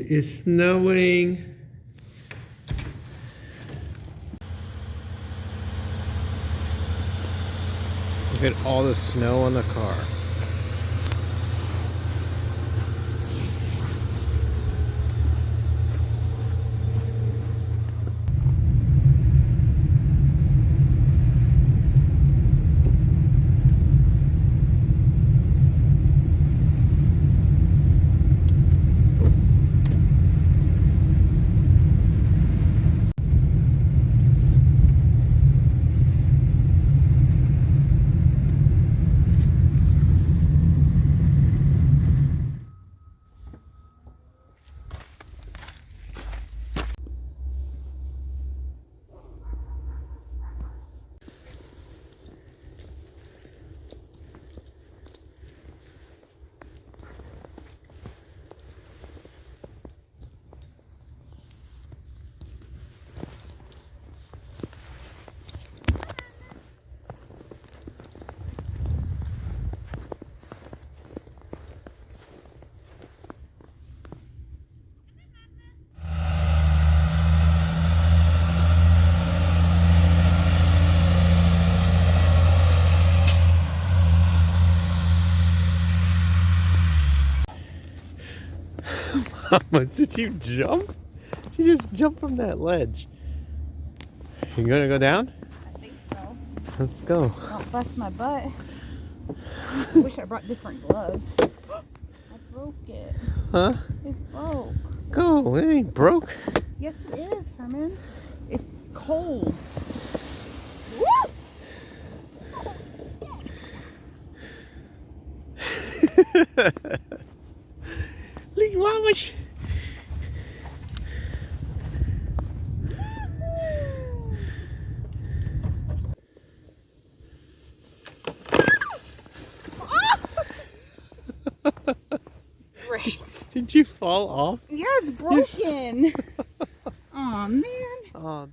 It is snowing. Look at all the snow on the car. Mama, did you jump? She just jumped from that ledge. You gonna go down? I think so. Let's go. Don't bust my butt. I wish I brought different gloves. I broke it. Huh? It broke. Go. It ain't broke. Yes, it is, Herman. It's cold. Look, Mama. Great. Did you fall off? Yeah, it's broken. Aw, man. Oh,